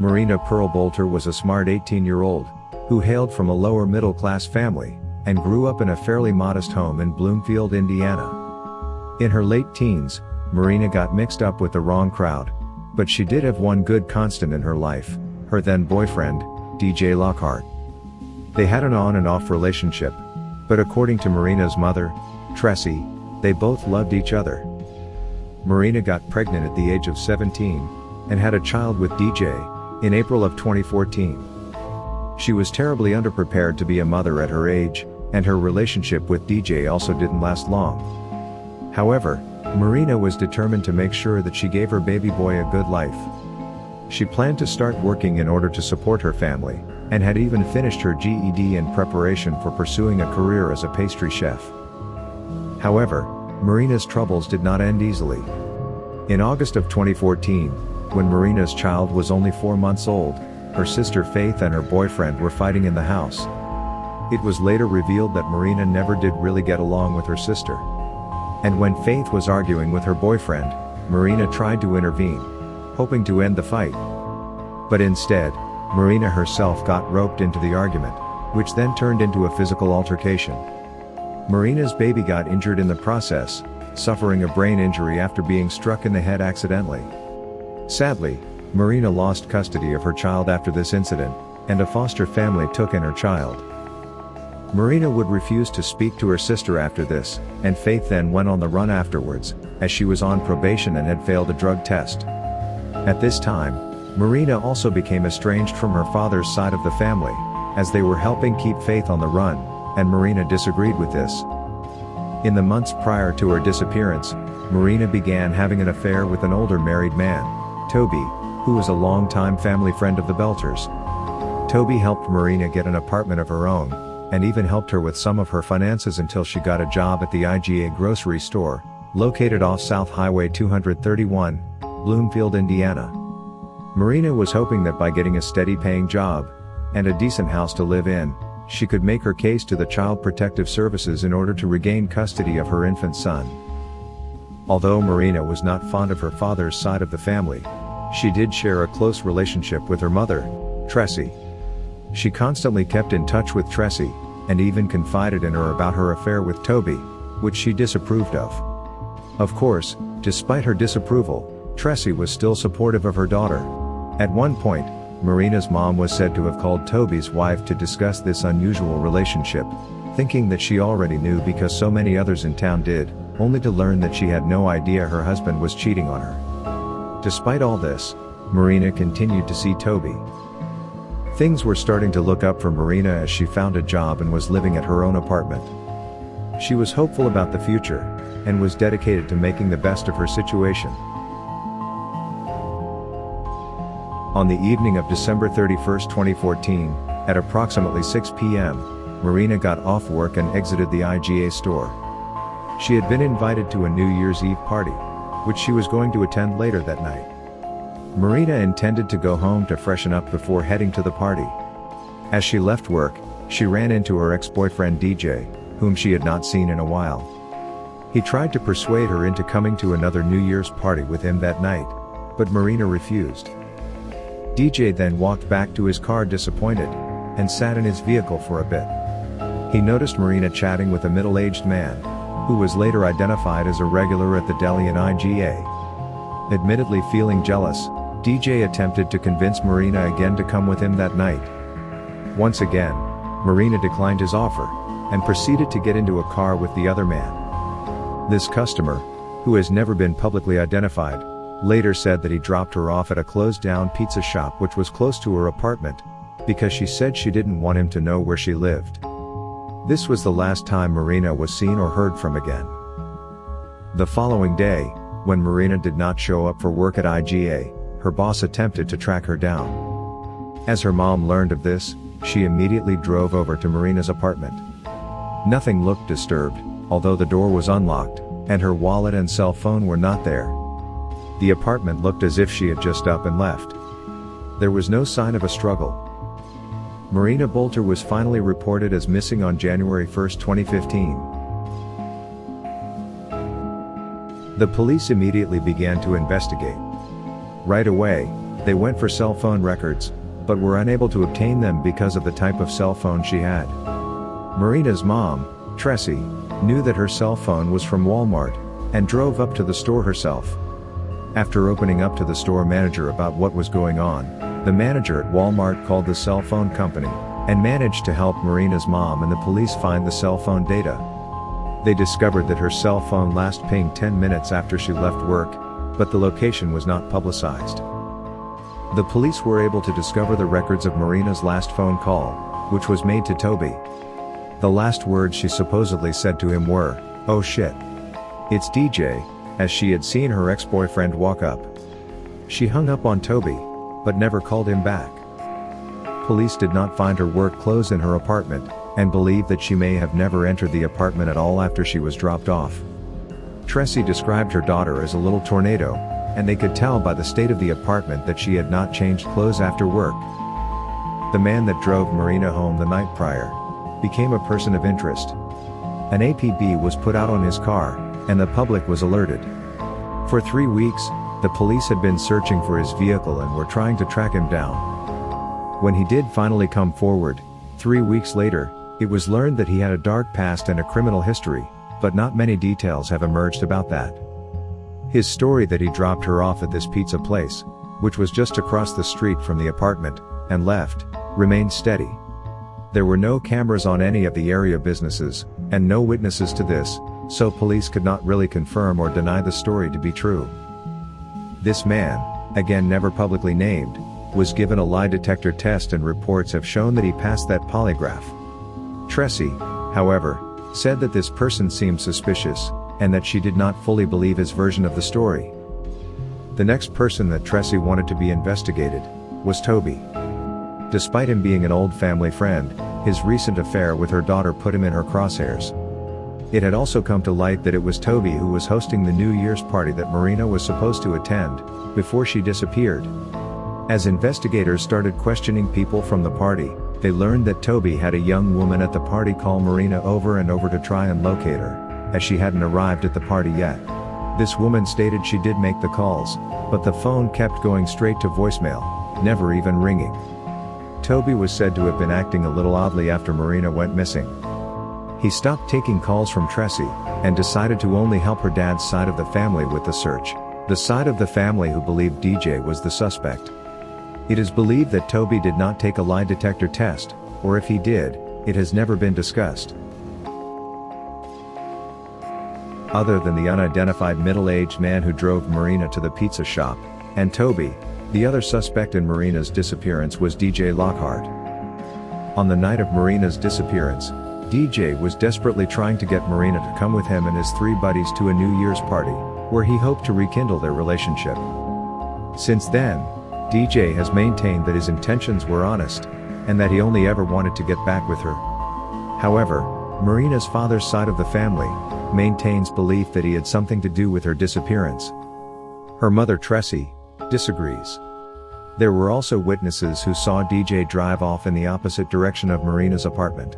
Marina Boelter was a smart 18-year-old, who hailed from a lower middle-class family, and grew up in a fairly modest home in Bloomfield, Indiana. In her late teens, Marina got mixed up with the wrong crowd, but she did have one good constant in her life, her then boyfriend, DJ Lockhart. They had an on and off relationship, but according to Marina's mother, Tressie, they both loved each other. Marina got pregnant at the age of 17, and had a child with DJ, in April of 2014. She was terribly underprepared to be a mother at her age, and her relationship with DJ also didn't last long. However, Marina was determined to make sure that she gave her baby boy a good life. She planned to start working in order to support her family, and had even finished her GED in preparation for pursuing a career as a pastry chef. However, Marina's troubles did not end easily. In August of 2014, when Marina's child was only 4 months old, her sister Faith and her boyfriend were fighting in the house. It was later revealed that Marina never did really get along with her sister. And when Faith was arguing with her boyfriend, Marina tried to intervene, hoping to end the fight. But instead, Marina herself got roped into the argument, which then turned into a physical altercation. Marina's baby got injured in the process, suffering a brain injury after being struck in the head accidentally. Sadly, Marina lost custody of her child after this incident, and a foster family took in her child. Marina would refuse to speak to her sister after this, and Faith then went on the run afterwards, as she was on probation and had failed a drug test. At this time, Marina also became estranged from her father's side of the family, as they were helping keep Faith on the run, and Marina disagreed with this. In the months prior to her disappearance, Marina began having an affair with an older married man, Toby, who was a longtime family friend of the Boelters. Toby helped Marina get an apartment of her own, and even helped her with some of her finances until she got a job at the IGA grocery store, located off South Highway 231, Bloomfield, Indiana. Marina was hoping that by getting a steady paying job, and a decent house to live in, she could make her case to the Child Protective Services in order to regain custody of her infant son. Although Marina was not fond of her father's side of the family, she did share a close relationship with her mother, Tressie. She constantly kept in touch with Tressie, and even confided in her about her affair with Toby, which she disapproved of. Of course, despite her disapproval, Tressie was still supportive of her daughter. At one point, Marina's mom was said to have called Toby's wife to discuss this unusual relationship, thinking that she already knew because so many others in town did, only to learn that she had no idea her husband was cheating on her. Despite all this, Marina continued to see Toby. Things were starting to look up for Marina as she found a job and was living at her own apartment. She was hopeful about the future, and was dedicated to making the best of her situation. On the evening of December 31, 2014, at approximately 6 p.m., Marina got off work and exited the IGA store. She had been invited to a New Year's Eve party, which she was going to attend later that night. Marina intended to go home to freshen up before heading to the party. As she left work, she ran into her ex-boyfriend DJ, whom she had not seen in a while. He tried to persuade her into coming to another New Year's party with him that night, but Marina refused. DJ then walked back to his car disappointed, and sat in his vehicle for a bit. He noticed Marina chatting with a middle-aged man, who was later identified as a regular at the deli in IGA. Admittedly feeling jealous, DJ attempted to convince Marina again to come with him that night. Once again, Marina declined his offer, and proceeded to get into a car with the other man. This customer, who has never been publicly identified, later said that he dropped her off at a closed-down pizza shop which was close to her apartment, because she said she didn't want him to know where she lived. This was the last time Marina was seen or heard from again. The following day, when Marina did not show up for work at IGA, her boss attempted to track her down. As her mom learned of this, she immediately drove over to Marina's apartment. Nothing looked disturbed, although the door was unlocked, and her wallet and cell phone were not there. The apartment looked as if she had just up and left. There was no sign of a struggle. Marina Boelter was finally reported as missing on January 1, 2015. The police immediately began to investigate. Right away, They went for cell phone records, but were unable to obtain them because of the type of cell phone she had. Marina's mom, Tressie, knew that her cell phone was from Walmart, and drove up to the store herself. After opening up to the store manager about what was going on, the manager at Walmart called the cell phone company, and managed to help Marina's mom and the police find the cell phone data. They discovered that her cell phone last pinged 10 minutes after she left work, but the location was not publicized. The police were able to discover the records of Marina's last phone call, which was made to Toby. The last words she supposedly said to him were, "Oh shit. It's DJ," as she had seen her ex-boyfriend walk up. She hung up on Toby, but never called him back. Police did not find her work clothes in her apartment, and believe that she may have never entered the apartment at all after she was dropped off. Tressie described her daughter as a little tornado, and they could tell by the state of the apartment that she had not changed clothes after work. The man that drove Marina home the night prior became a person of interest. An APB was put out on his car, and the public was alerted. For 3 weeks, the police had been searching for his vehicle and were trying to track him down. When he did finally come forward, 3 weeks later, it was learned that he had a dark past and a criminal history, but not many details have emerged about that. His story that he dropped her off at this pizza place, which was just across the street from the apartment, and left, remained steady. There were no cameras on any of the area businesses, and no witnesses to this, so police could not really confirm or deny the story to be true. This man, again never publicly named, was given a lie detector test and reports have shown that he passed that polygraph. Tressie, however, said that this person seemed suspicious, and that she did not fully believe his version of the story. The next person that Tressie wanted to be investigated was Toby. Despite him being an old family friend, his recent affair with her daughter put him in her crosshairs. It had also come to light that it was Toby who was hosting the New Year's party that Marina was supposed to attend, before she disappeared. As investigators started questioning people from the party, they learned that Toby had a young woman at the party call Marina over and over to try and locate her, as she hadn't arrived at the party yet. This woman stated she did make the calls, but the phone kept going straight to voicemail, never even ringing. Toby was said to have been acting a little oddly after Marina went missing. He stopped taking calls from Tressie, and decided to only help her dad's side of the family with the search, the side of the family who believed DJ was the suspect. It is believed that Toby did not take a lie detector test, or if he did, it has never been discussed. Other than the unidentified middle-aged man who drove Marina to the pizza shop, and Toby, the other suspect in Marina's disappearance was DJ Lockhart. On the night of Marina's disappearance, DJ was desperately trying to get Marina to come with him and his 3 buddies to a New Year's party, where he hoped to rekindle their relationship. Since then, DJ has maintained that his intentions were honest, and that he only ever wanted to get back with her. However, Marina's father's side of the family maintains belief that he had something to do with her disappearance. Her mother Tressie disagrees. There were also witnesses who saw DJ drive off in the opposite direction of Marina's apartment.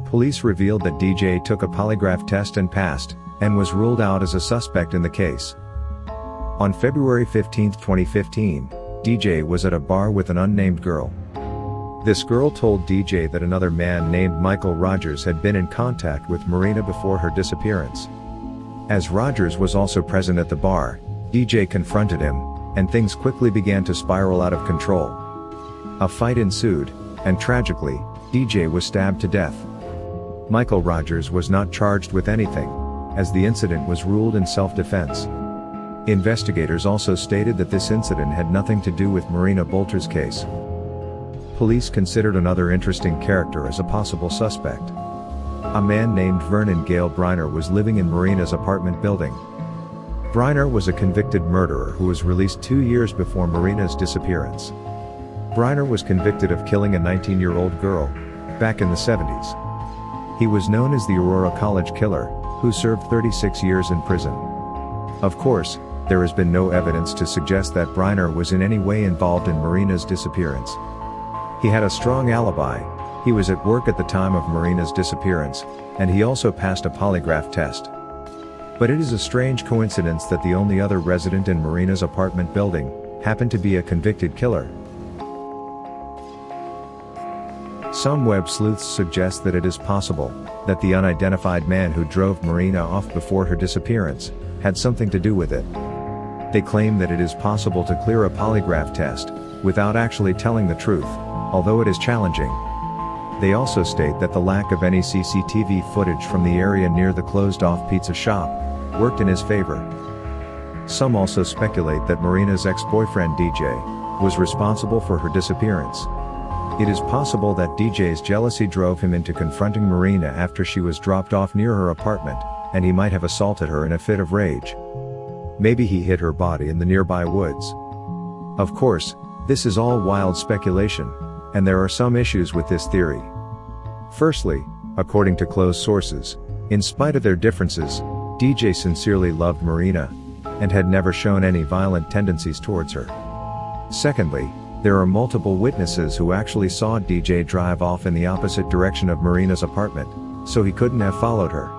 Police revealed that DJ took a polygraph test and passed, and was ruled out as a suspect in the case. On February 15, 2015, DJ was at a bar with an unnamed girl. This girl told DJ that another man named Michael Rogers had been in contact with Marina before her disappearance. As Rogers was also present at the bar, DJ confronted him, and things quickly began to spiral out of control. A fight ensued, and tragically, DJ was stabbed to death. Michael Rogers was not charged with anything, as the incident was ruled in self-defense. Investigators also stated that this incident had nothing to do with Marina Boelter's case. Police considered another interesting character as a possible suspect. A man named Vernon Gale Briner was living in Marina's apartment building. Briner was a convicted murderer who was released 2 years before Marina's disappearance. Briner was convicted of killing a 19-year-old girl, back in the 70s. He was known as the Aurora College Killer, who served 36 years in prison. Of course, there has been no evidence to suggest that Briner was in any way involved in Marina's disappearance. He had a strong alibi, he was at work at the time of Marina's disappearance, and he also passed a polygraph test. But it is a strange coincidence that the only other resident in Marina's apartment building happened to be a convicted killer. Some web sleuths suggest that it is possible that the unidentified man who drove Marina off before her disappearance had something to do with it. They claim that it is possible to clear a polygraph test without actually telling the truth, although it is challenging. They also state that the lack of any CCTV footage from the area near the closed-off pizza shop worked in his favor. Some also speculate that Marina's ex-boyfriend DJ was responsible for her disappearance. It is possible that DJ's jealousy drove him into confronting Marina after she was dropped off near her apartment, and he might have assaulted her in a fit of rage. Maybe he hid her body in the nearby woods. Of course, this is all wild speculation, and there are some issues with this theory. Firstly, according to close sources, in spite of their differences, DJ sincerely loved Marina, and had never shown any violent tendencies towards her. Secondly, there are multiple witnesses who actually saw DJ drive off in the opposite direction of Marina's apartment, so he couldn't have followed her.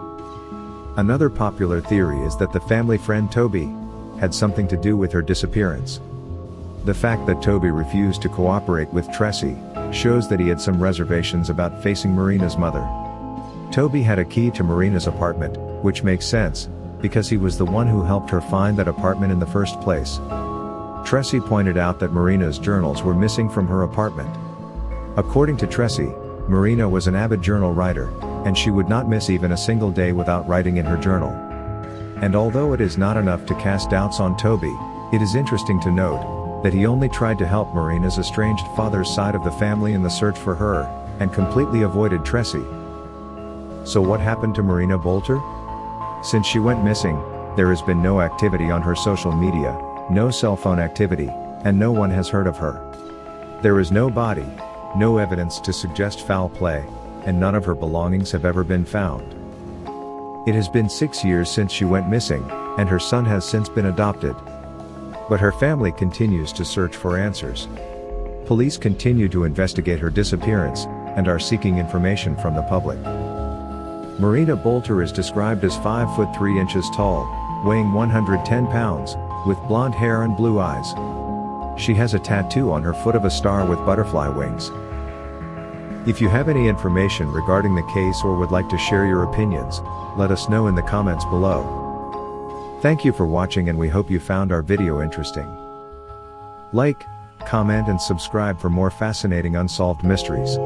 Another popular theory is that the family friend Toby had something to do with her disappearance. The fact that Toby refused to cooperate with Tressie shows that he had some reservations about facing Marina's mother. Toby had a key to Marina's apartment, which makes sense, because he was the one who helped her find that apartment in the first place. Tressie pointed out that Marina's journals were missing from her apartment. According to Tressie, Marina was an avid journal writer, and she would not miss even a single day without writing in her journal. And although it is not enough to cast doubts on Toby, it is interesting to note that he only tried to help Marina's estranged father's side of the family in the search for her, and completely avoided Tressie. So what happened to Marina Boelter? Since she went missing, there has been no activity on her social media, no cell phone activity, and no one has heard of her. There is no body, no evidence to suggest foul play, and none of her belongings have ever been found. It has been 6 years since she went missing, and her son has since been adopted. But her family continues to search for answers. Police continue to investigate her disappearance, and are seeking information from the public. Marina Boelter is described as 5 foot 3 inches tall, weighing 110 pounds, with blonde hair and blue eyes. She has a tattoo on her foot of a star with butterfly wings. If you have any information regarding the case or would like to share your opinions, let us know in the comments below. Thank you for watching, and we hope you found our video interesting. Like, comment and subscribe for more fascinating unsolved mysteries.